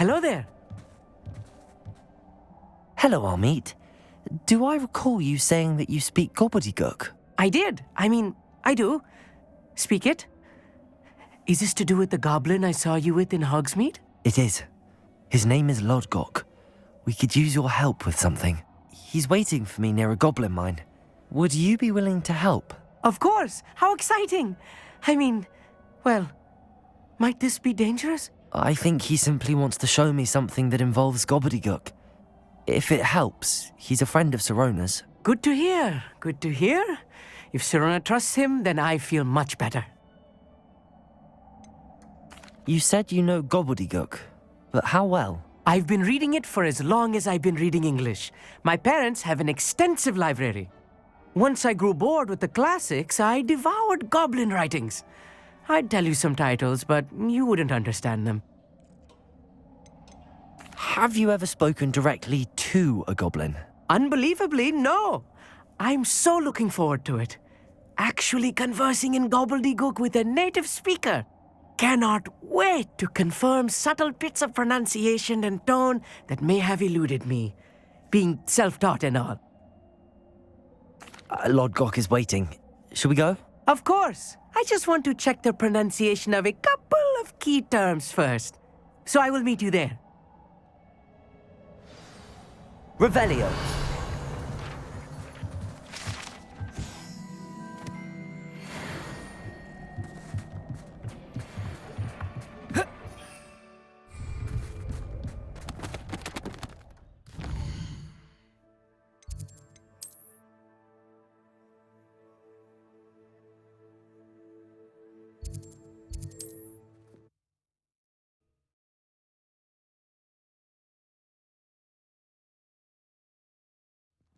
Hello there. Hello, Armeet. Do I recall you saying that you speak gobbledygook? I did. I do. Speak it. Is this to do with the goblin I saw you with in Hogsmeade? It is. His name is Lodgok. We could use your help with something. He's waiting for me near a goblin mine. Would you be willing to help? Of course. How exciting. Well, might this be dangerous? I think he simply wants to show me something that involves gobbledygook. If it helps, he's a friend of Sirona's. Good to hear. Good to hear. If Sirona trusts him, then I feel much better. You said you know gobbledygook, but how well? I've been reading it for as long as I've been reading English. My parents have an extensive library. Once I grew bored with the classics, I devoured goblin writings. I'd tell you some titles, but you wouldn't understand them. Have you ever spoken directly to a goblin? Unbelievably, no. I'm so looking forward to it. Actually conversing in gobbledygook with a native speaker. Cannot wait to confirm subtle bits of pronunciation and tone that may have eluded me, being self-taught and all. Lodgok is waiting. Shall we go? Of course. I just want to check the pronunciation of a couple of key terms first. So I will meet you there. Revelio.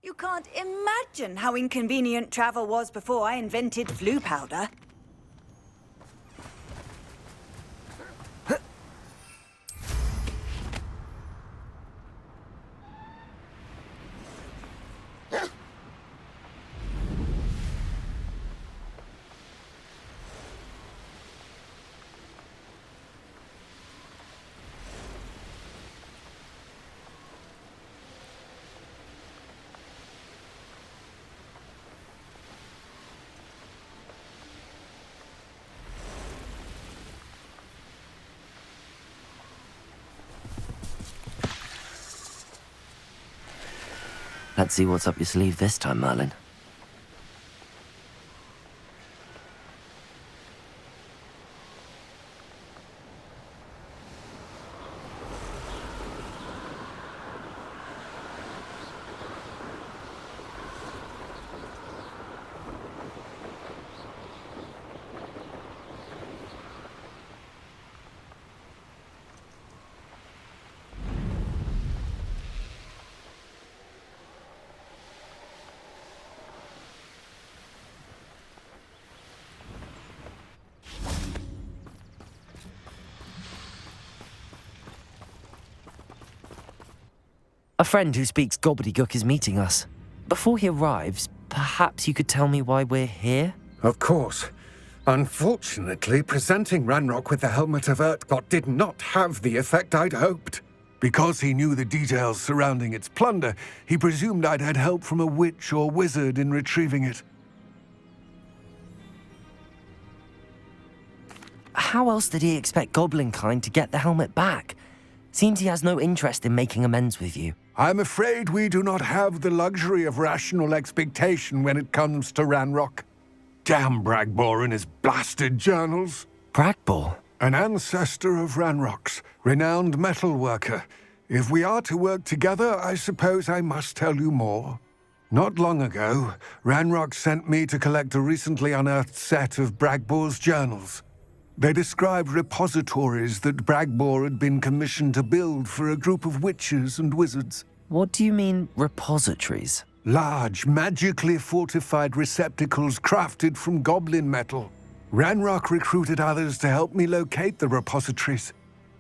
You can't imagine how inconvenient travel was before I invented flu powder. Let's see what's up your sleeve this time, Merlin. A friend who speaks gobbledygook is meeting us. Before he arrives, perhaps you could tell me why we're here? Of course. Unfortunately, presenting Ranrock with the Helmet of Urtkot did not have the effect I'd hoped. Because he knew the details surrounding its plunder, he presumed I'd had help from a witch or wizard in retrieving it. How else did he expect Goblinkind to get the helmet back? Seems he has no interest in making amends with you. I'm afraid we do not have the luxury of rational expectation when it comes to Ranrock. Damn Bragbor and his blasted journals. Bragbor? An ancestor of Ranrock's, renowned metalworker. If we are to work together, I suppose I must tell you more. Not long ago, Ranrock sent me to collect a recently unearthed set of Bragbor's journals. They described repositories that Bragbor had been commissioned to build for a group of witches and wizards. What do you mean, repositories? Large, magically fortified receptacles crafted from goblin metal. Ranrock recruited others to help me locate the repositories.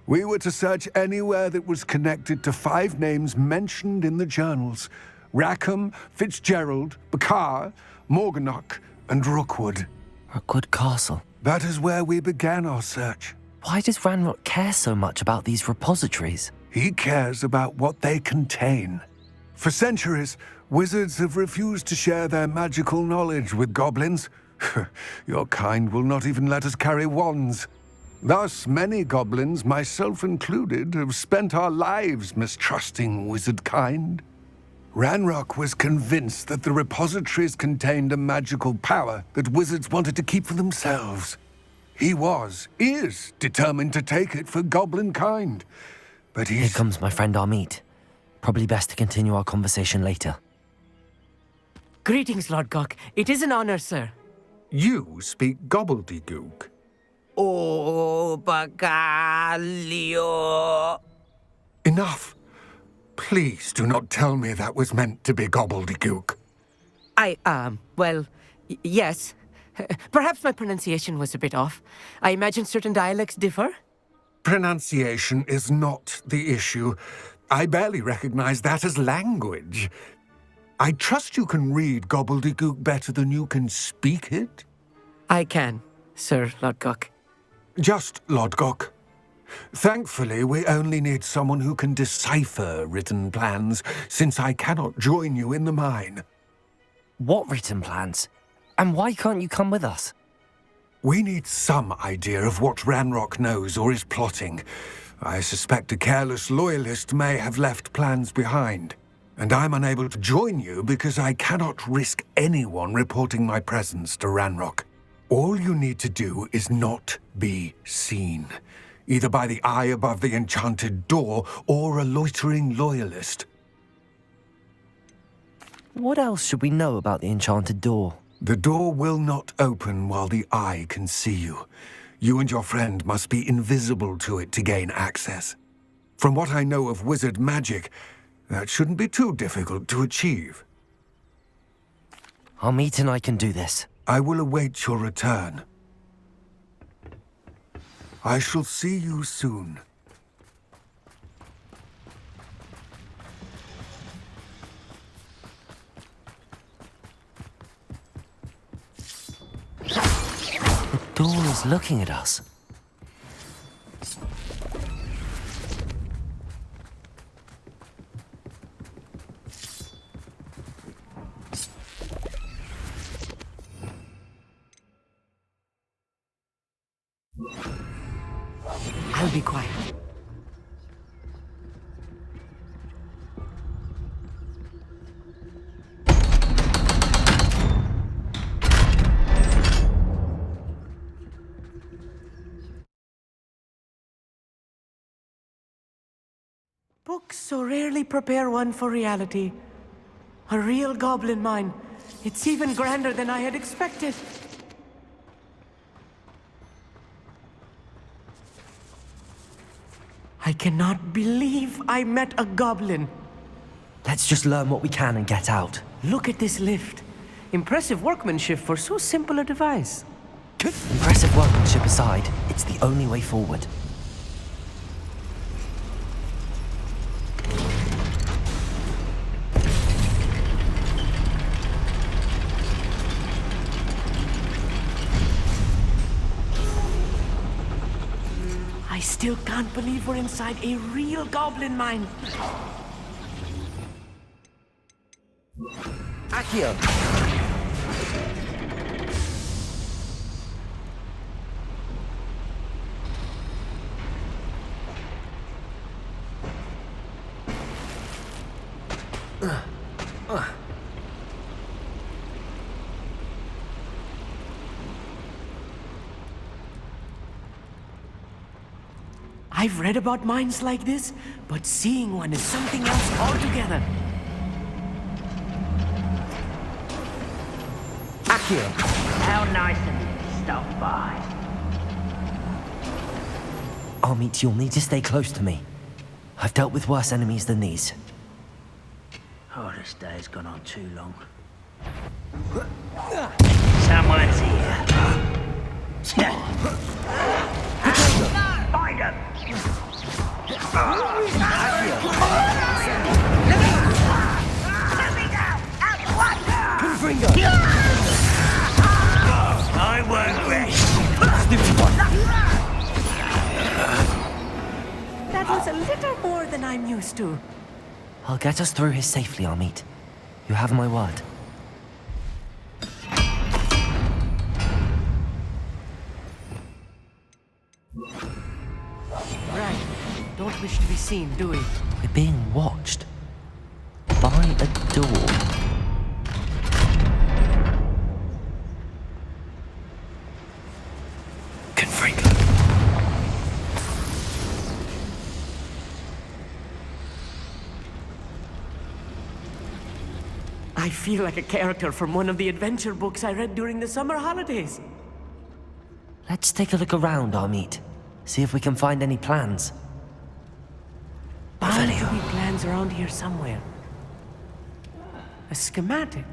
We were to search anywhere that was connected to 5 names mentioned in the journals: Rackham, Fitzgerald, Bakar, Morganach, and Rookwood. Rookwood Castle. That is where we began our search. Why does Ranrock care so much about these repositories? He cares about what they contain. For centuries, wizards have refused to share their magical knowledge with goblins. Your kind will not even let us carry wands. Thus, many goblins, myself included, have spent our lives mistrusting wizard kind. Ranrock was convinced that the repositories contained a magical power that wizards wanted to keep for themselves. He is determined to take it for goblin kind. But Here comes my friend Amit. Probably best to continue our conversation later. Greetings, Lord Gok. It is an honor, sir. You speak gobbledygook. Oh, Bagalio. Enough. Please do not tell me that was meant to be gobbledygook. Yes. Perhaps my pronunciation was a bit off. I imagine certain dialects differ. Pronunciation is not the issue. I barely recognize that as language. I trust you can read gobbledygook better than you can speak it? I can, Sir Lord Gok. Just Lodgok. Thankfully, we only need someone who can decipher written plans, since I cannot join you in the mine. What written plans? And why can't you come with us? We need some idea of what Ranrock knows or is plotting. I suspect a careless loyalist may have left plans behind. And I'm unable to join you because I cannot risk anyone reporting my presence to Ranrock. All you need to do is not be seen, either by the eye above the enchanted door or a loitering loyalist. What else should we know about the enchanted door? The door will not open while the eye can see you. You and your friend must be invisible to it to gain access. From what I know of wizard magic, that shouldn't be too difficult to achieve. Amit and I can do this. I will await your return. I shall see you soon. The door is looking at us. I'll be quiet. Books so rarely prepare one for reality. A real goblin mine. It's even grander than I had expected. I cannot believe I met a goblin. Let's just learn what we can and get out. Look at this lift. Impressive workmanship for so simple a device. Impressive workmanship aside, it's the only way forward. I still can't believe we're inside a real goblin mine. Accio! I've read about mines like this, but seeing one is something else altogether. Accio! How nice of you to stop by. Amit, you'll need to stay close to me. I've dealt with worse enemies than these. Oh, this day's gone on too long. Someone's here. Find him! I won't rest. That was a little more than I'm used to. I'll get us through here safely, Amit. You have my word. Right. Don't wish to be seen, do we? We're being watched. By a door. Confringo. I feel like a character from one of the adventure books I read during the summer holidays. Let's take a look around, Amit. See if we can find any plans. Bound to be plans around here somewhere. A schematic.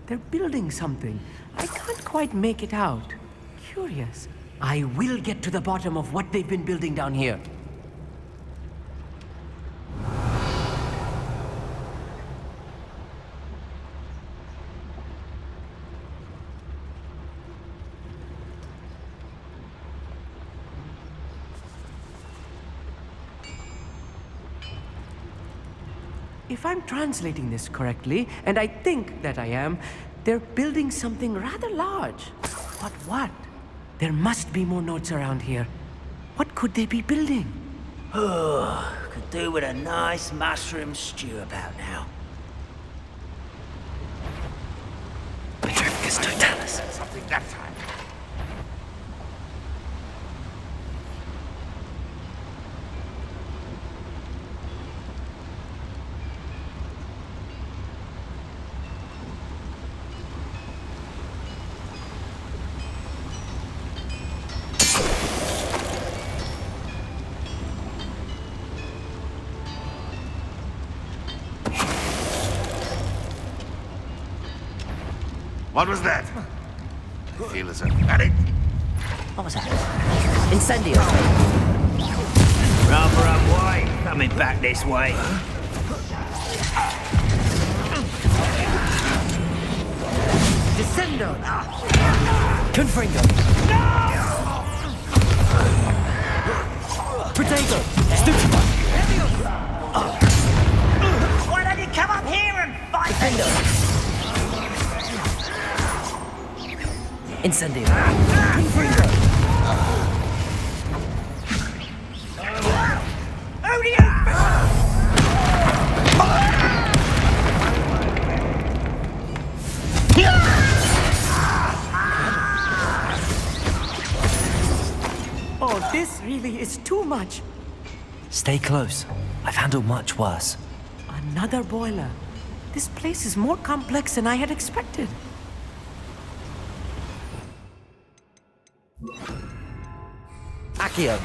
They're building something. I can't quite make it out. Curious. I will get to the bottom of what they've been building down here. If I'm translating this correctly, and I think that I am, they're building something rather large. But what? There must be more notes around here. What could they be building? Oh, could do with a nice mushroom stew about now. Petrificus totalis. Something that time. What was that? I feel as a panic. What was that? Incendio. Rather unwise coming back this way. Descendo! Confringo. Potato. Stupefy. Why don't you come up here and fight me? Incendio. Confringo. Who do you... Oh, this really is too much. Stay close. I've handled much worse. Another boiler. This place is more complex than I had expected. Accio.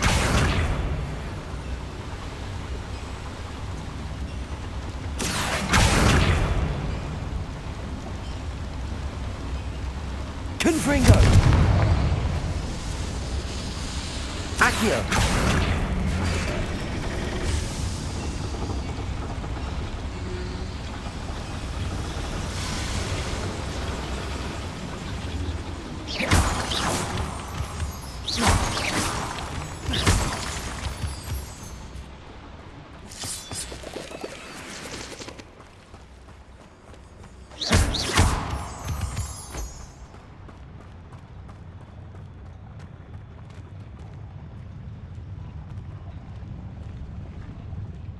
Confringo. Accio.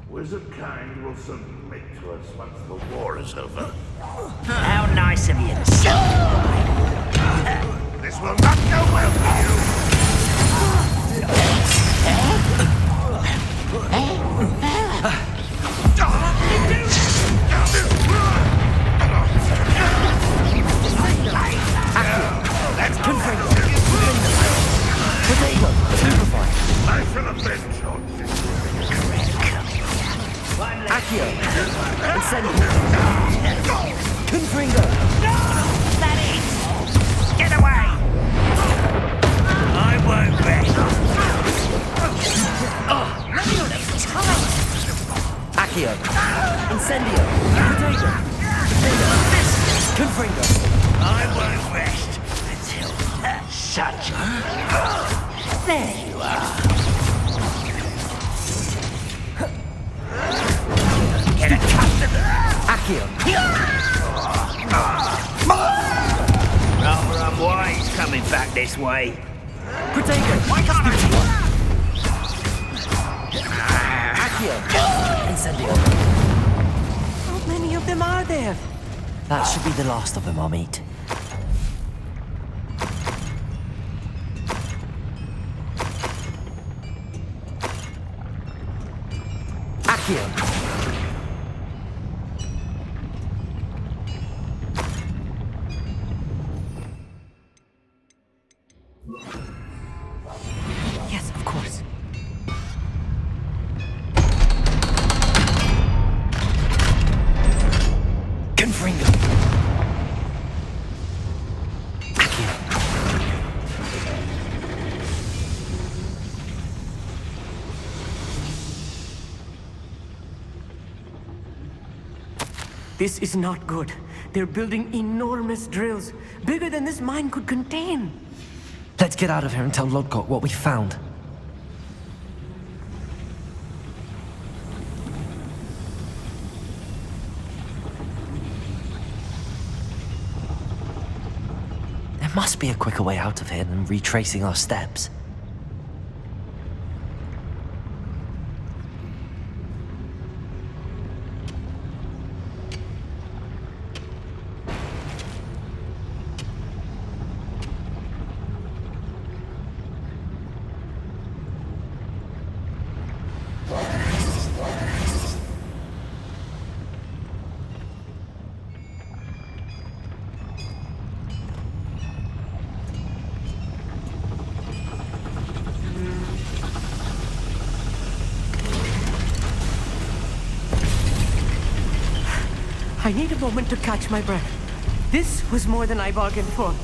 Wizard kind will submit to us once the war is over. How nice of you to say. This will not go well for you. Let's Confringo. Potato. Stupefy. I shall avenge on this. Accio. Incendio. Confringo. That is! Get away! I won't rest. Accio. Incendio. Potato. Confringo. I won't rest until such. There you are. this way. Protego! Accio! Incendio! How many of them are there? That should be the last of them, Amit. Accio! Yes, of course. Confringo! Accio! This is not good. They're building enormous drills, bigger than this mine could contain. Let's get out of here and tell Lodgok what we found. There must be a quicker way out of here than retracing our steps. I need a moment to catch my breath. This was more than I bargained for.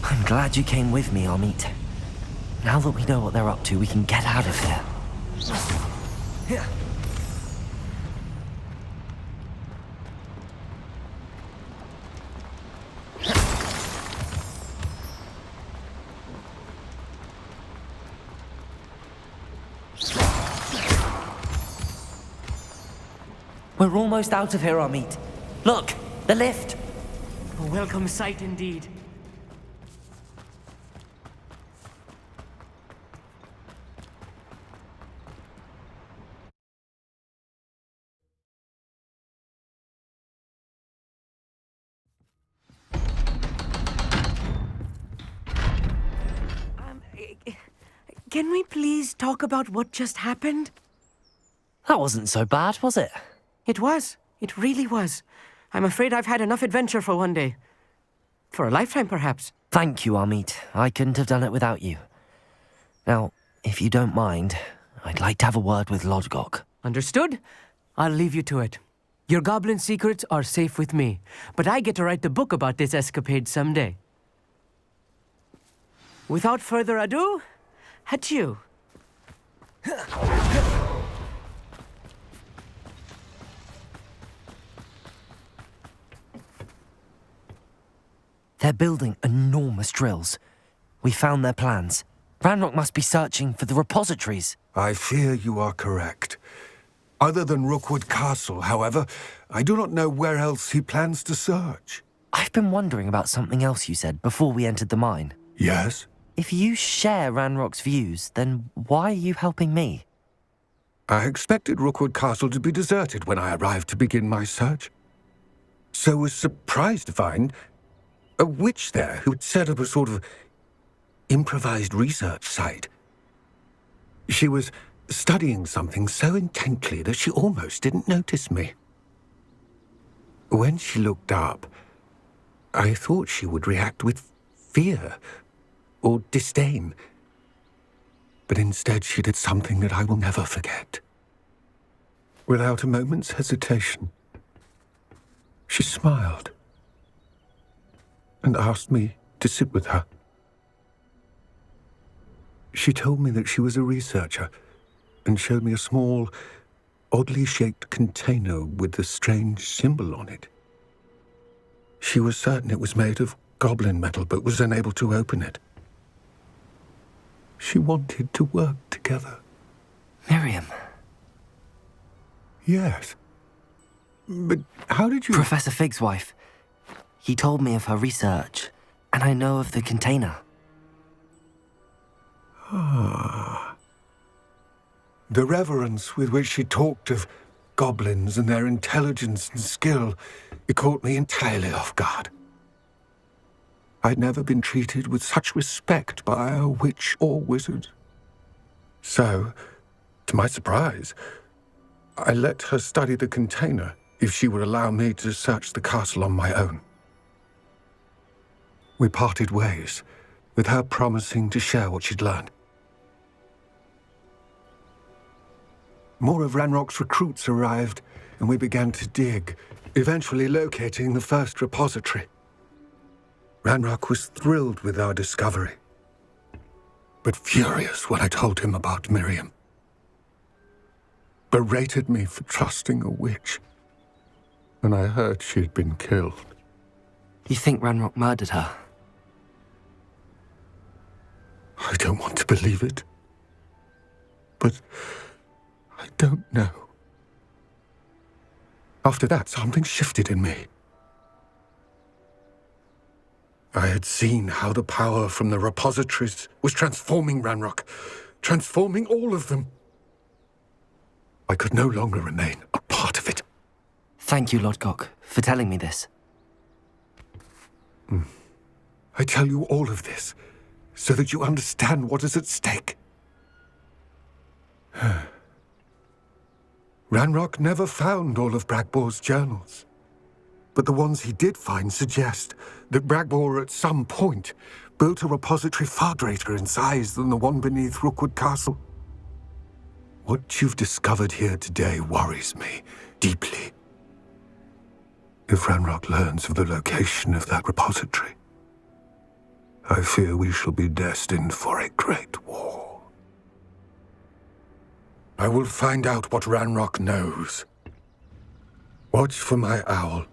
I'm glad you came with me, Amit. Now that we know what they're up to, we can get out of here. We're almost out of here, Amit. Look, the lift. A welcome sight indeed. Can we please talk about what just happened? That wasn't so bad, was it? It was. It really was. I'm afraid I've had enough adventure for one day. For a lifetime, perhaps. Thank you, Amit. I couldn't have done it without you. Now, if you don't mind, I'd like to have a word with Lodgok. Understood? I'll leave you to it. Your goblin secrets are safe with me, but I get to write the book about this escapade someday. Without further ado, adieu. They're building enormous drills. We found their plans. Ranrock must be searching for the repositories. I fear you are correct. Other than Rookwood Castle, however, I do not know where else he plans to search. I've been wondering about something else you said before we entered the mine. Yes? If you share Ranrock's views, then why are you helping me? I expected Rookwood Castle to be deserted when I arrived to begin my search. So was surprised to find a witch there who had set up a sort of improvised research site. She was studying something so intently that she almost didn't notice me. When she looked up, I thought she would react with fear or disdain. But instead she did something that I will never forget. Without a moment's hesitation, she smiled and asked me to sit with her. She told me that she was a researcher and showed me a small, oddly shaped container with a strange symbol on it. She was certain it was made of goblin metal, but was unable to open it. She wanted to work together. Miriam. Yes. But how did you... Professor Fig's wife. He told me of her research, and I know of the container. The reverence with which she talked of goblins and their intelligence and skill, it caught me entirely off guard. I'd never been treated with such respect by a witch or wizard. So, to my surprise, I let her study the container if she would allow me to search the castle on my own. We parted ways, with her promising to share what she'd learned. More of Ranrock's recruits arrived, and we began to dig, eventually locating the first repository. Ranrock was thrilled with our discovery, but furious when I told him about Miriam. Berated me for trusting a witch, and I heard she'd been killed. You think Ranrock murdered her? I don't want to believe it, but I don't know. After that, something shifted in me. I had seen how the power from the repositories was transforming Ranrock, transforming all of them. I could no longer remain a part of it. Thank you, Lodgok, for telling me this. I tell you all of this so that you understand what is at stake. Ranrock never found all of Bragbor's journals, but the ones he did find suggest that Bragbor at some point built a repository far greater in size than the one beneath Rookwood Castle. What you've discovered here today worries me deeply. If Ranrock learns of the location of that repository, I fear we shall be destined for a great war. I will find out what Ranrock knows. Watch for my owl.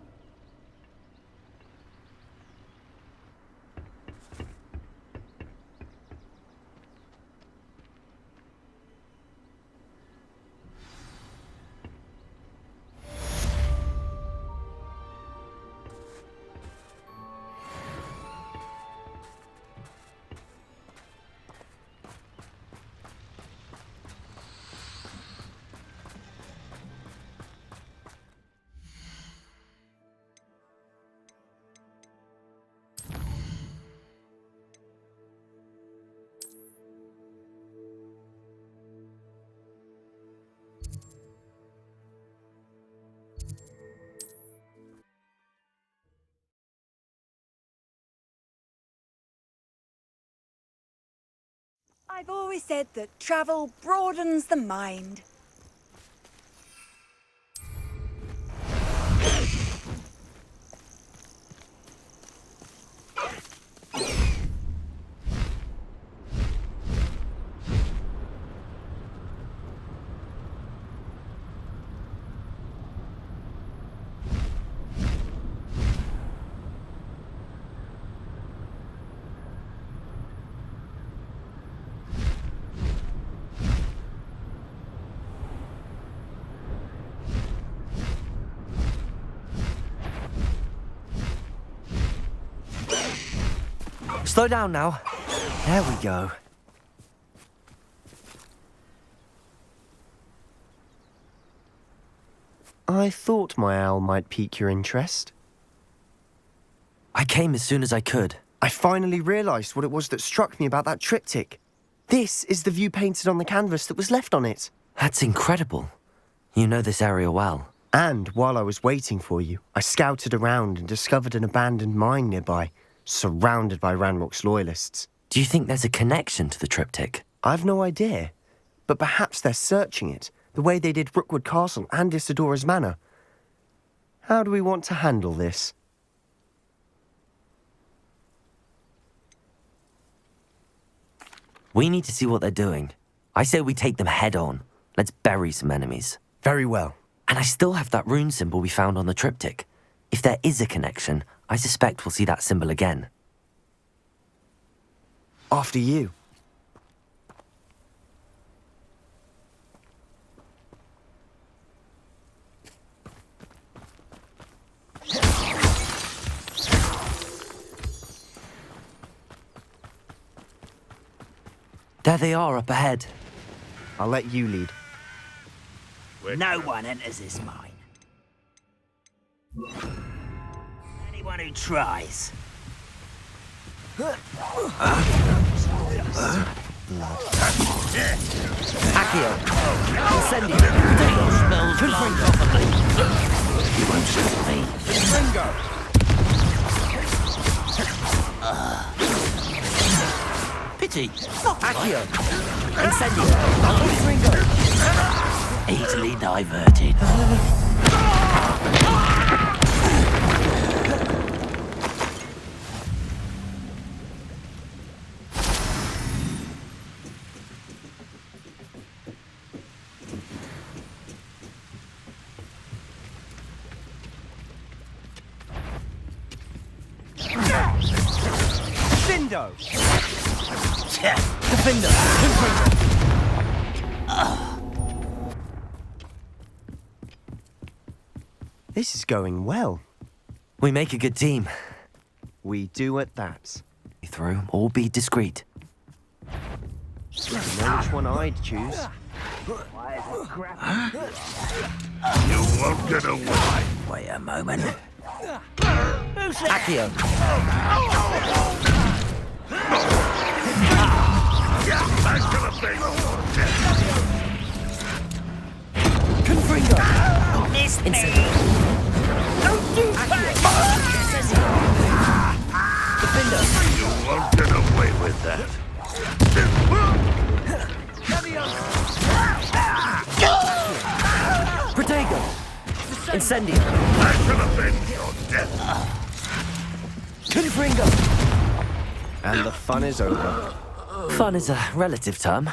I've always said that travel broadens the mind. Slow down now. There we go. I thought my owl might pique your interest. I came as soon as I could. I finally realised what it was that struck me about that triptych. This is the view painted on the canvas that was left on it. That's incredible. You know this area well. And while I was waiting for you, I scouted around and discovered an abandoned mine nearby, surrounded by Ranrock's loyalists. Do you think there's a connection to the triptych? I've no idea, but perhaps they're searching it, the way they did Rookwood Castle and Isidora's Manor. How do we want to handle this? We need to see what they're doing. I say we take them head on. Let's bury some enemies. Very well. And I still have that rune symbol we found on the triptych. If there is a connection, I suspect we'll see that symbol again. After you. There they are up ahead. I'll let you lead. No one enters this mine. Anyone who tries. Accio! Incendio! Smells blood off of me. You won't shoot me. Pity. Accio! Incendio! Ringo! Easily diverted. Findo! Defender! This is going well. We make a good team. We do at that. Through, all be discreet. You know which one I'd choose. You won't get away. Wait a moment. Accio! Back to the base. Confringo! Missed me. Don't do Defender! You won't get away with that. Protego! Incendio! Back to the base, your death. Confringo! And the fun is over. Fun is a relative term.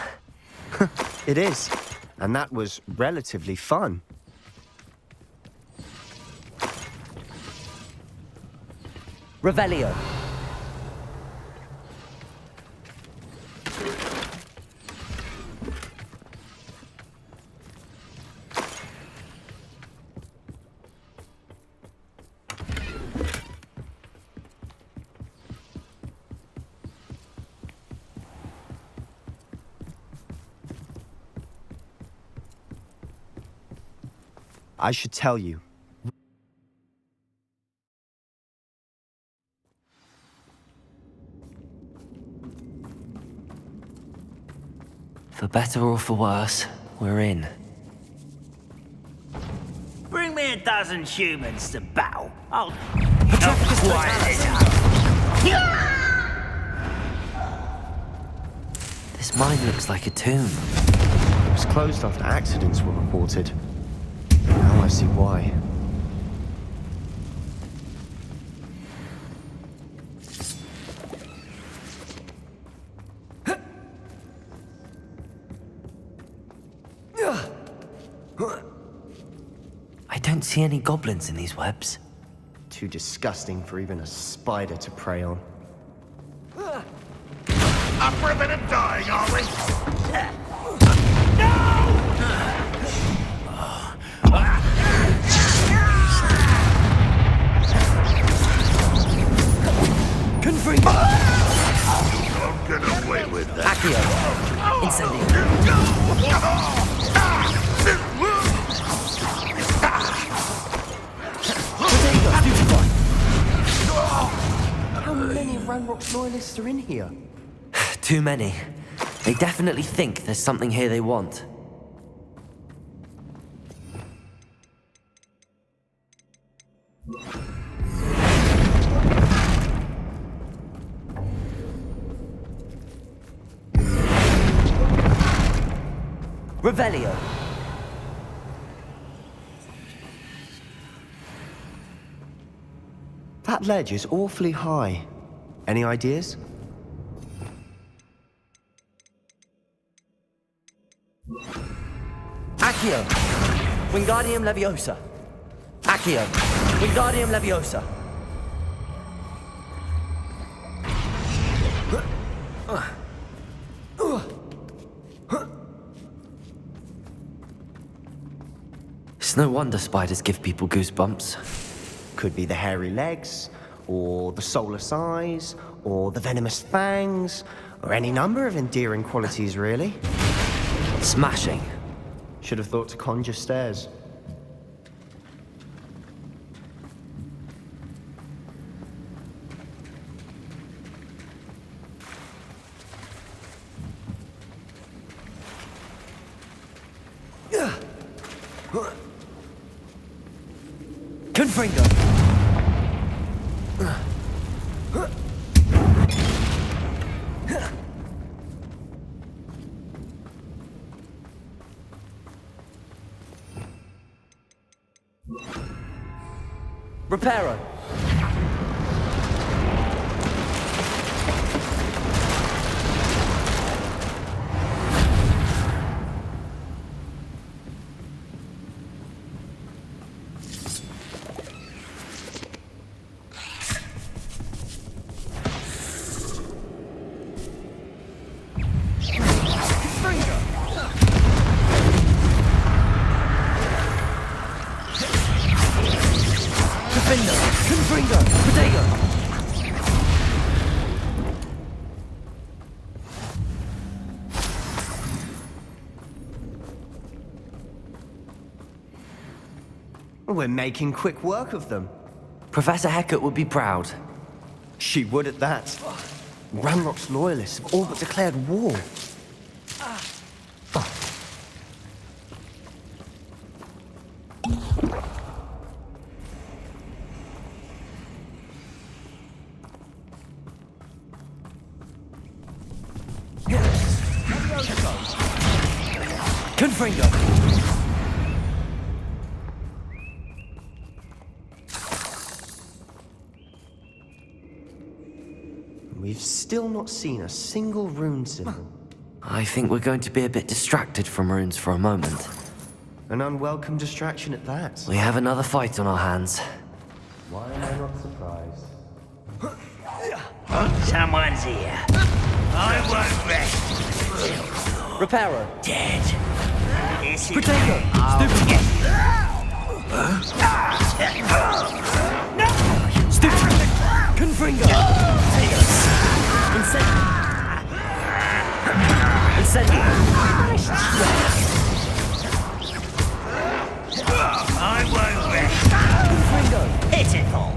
It is. And that was relatively fun. Revelio! I should tell you. For better or for worse, we're in. Bring me a dozen humans to battle. I'll Petrocus quiet it up. This mine looks like a tomb. It was closed after accidents were reported. Now I see why. I don't see any goblins in these webs. Too disgusting for even a spider to prey on. Up for a bit of dying, are we? Confringo! You won't get away with that. Accio! Incendio! How many of Ranrock's loyalists are in here? Too many. They definitely think there's something here they want. Revelio! That ledge is awfully high. Any ideas? Accio! Wingardium Leviosa! Accio! Wingardium Leviosa! It's no wonder spiders give people goosebumps. Could be the hairy legs, or the soulless eyes, or the venomous fangs, Or any number of endearing qualities, really. Smashing. Should have thought to conjure stairs. Confringo! Reparo! We're making quick work of them. Professor Hecat would be proud. She would at that. Ranrock's loyalists have all but declared war. Confringo! We've still not seen a single rune symbol. I think we're going to be a bit distracted from runes for a moment. An unwelcome distraction at that. We have another fight on our hands. Why am I not surprised? Someone's here. I won't rest. Reparo! Dead. This is Potato! Stupid! Stupid! Confringo! Incendio! I won't rest. Confringo! Pitiful.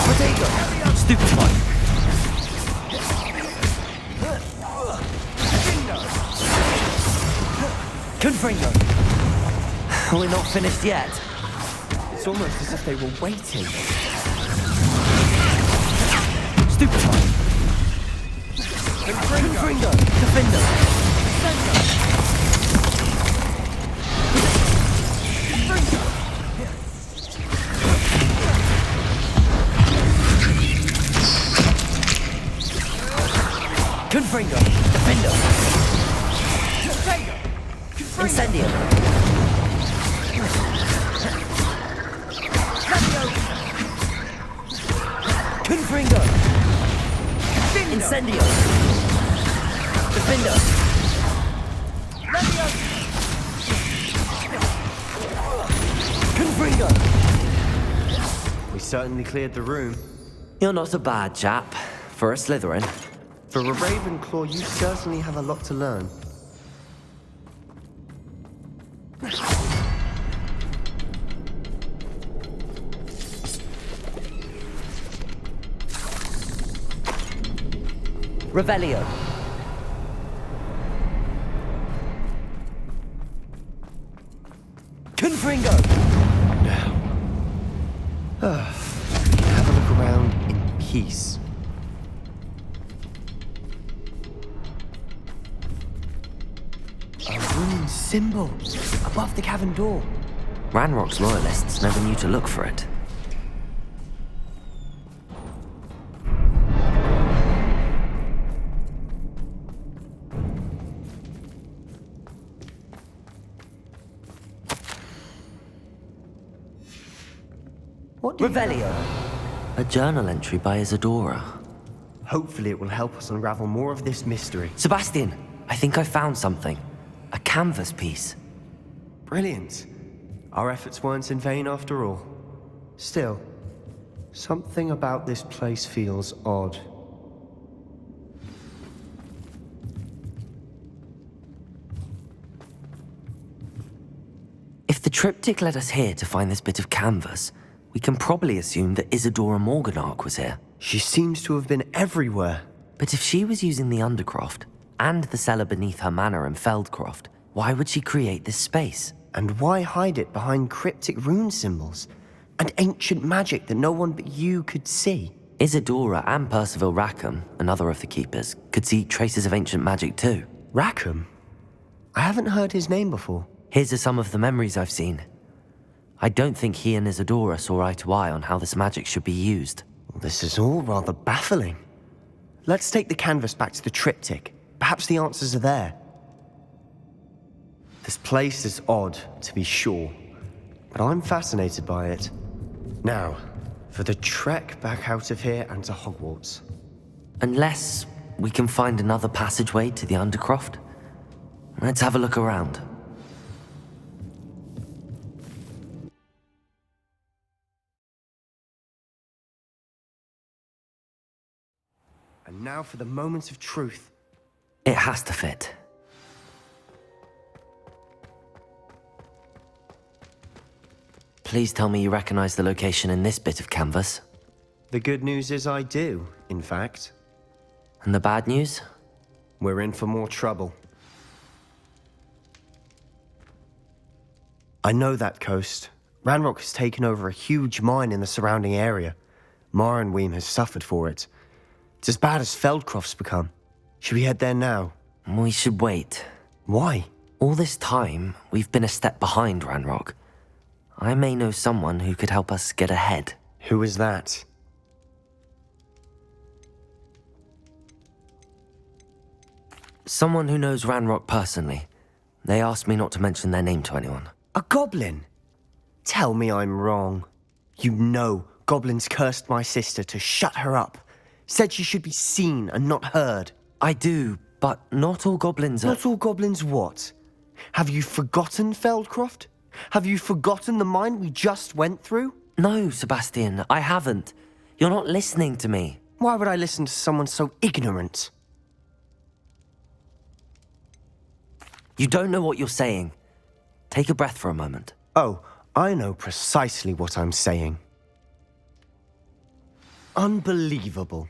Potato! Stupid one! Confringo! We're not finished yet. It's almost as if they were waiting. Stupid one! Confringo! Defender! Confringo! Defender! Incendio! Confringo! Incendio! Defender! Confringo! We certainly cleared the room. You're not a bad chap, for a Slytherin. For a Ravenclaw, you certainly have a lot to learn. Revelio. Confringo! Have a look around in peace. A rune symbol above the cavern door. Ranrock's loyalists never knew to look for it. What do you Revelio. A journal entry by Isadora. Hopefully it will help us unravel more of this mystery. Sebastian, I think I found something. A canvas piece. Brilliant. Our efforts weren't in vain after all. Still, something about this place feels odd. If the triptych led us here to find this bit of canvas, we can probably assume that Isadora Morganark was here. She seems to have been everywhere. But if she was using the Undercroft, and the cellar beneath her manor in Feldcroft, why would she create this space? And why hide it behind cryptic rune symbols? And ancient magic that no one but you could see? Isadora and Percival Rackham, another of the keepers, could see traces of ancient magic too. Rackham? I haven't heard his name before. His are some of the memories I've seen. I don't think he and Isadora saw eye to eye on how this magic should be used. This is all rather baffling. Let's take the canvas back to the triptych. Perhaps the answers are there. This place is odd, to be sure, but I'm fascinated by it. Now, for the trek back out of here and to Hogwarts. Unless we can find another passageway to the Undercroft. Let's have a look around. And now for the moment of truth. It has to fit. Please tell me you recognize the location in this bit of canvas. The good news is I do, in fact. And the bad news? We're in for more trouble. I know that coast. Ranrock has taken over a huge mine in the surrounding area. Mornweem has suffered for it. It's as bad as Feldcroft's become. Should we head there now? We should wait. Why? All this time, we've been a step behind Ranrock. I may know someone who could help us get ahead. Who is that? Someone who knows Ranrock personally. They asked me not to mention their name to anyone. A goblin? Tell me I'm wrong. You know goblins cursed my sister to shut her up. Said she should be seen and not heard. I do, but not all goblins are... Not all goblins what? Have you forgotten Feldcroft? Have you forgotten the mine we just went through? No, Sebastian, I haven't. You're not listening to me. Why would I listen to someone so ignorant? You don't know what you're saying. Take a breath for a moment. Oh, I know precisely what I'm saying. Unbelievable.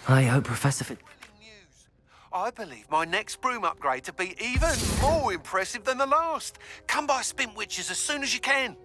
I hope Professor Fit... I believe my next broom upgrade to be even more impressive than the last. Come by Spintwitches as soon as you can.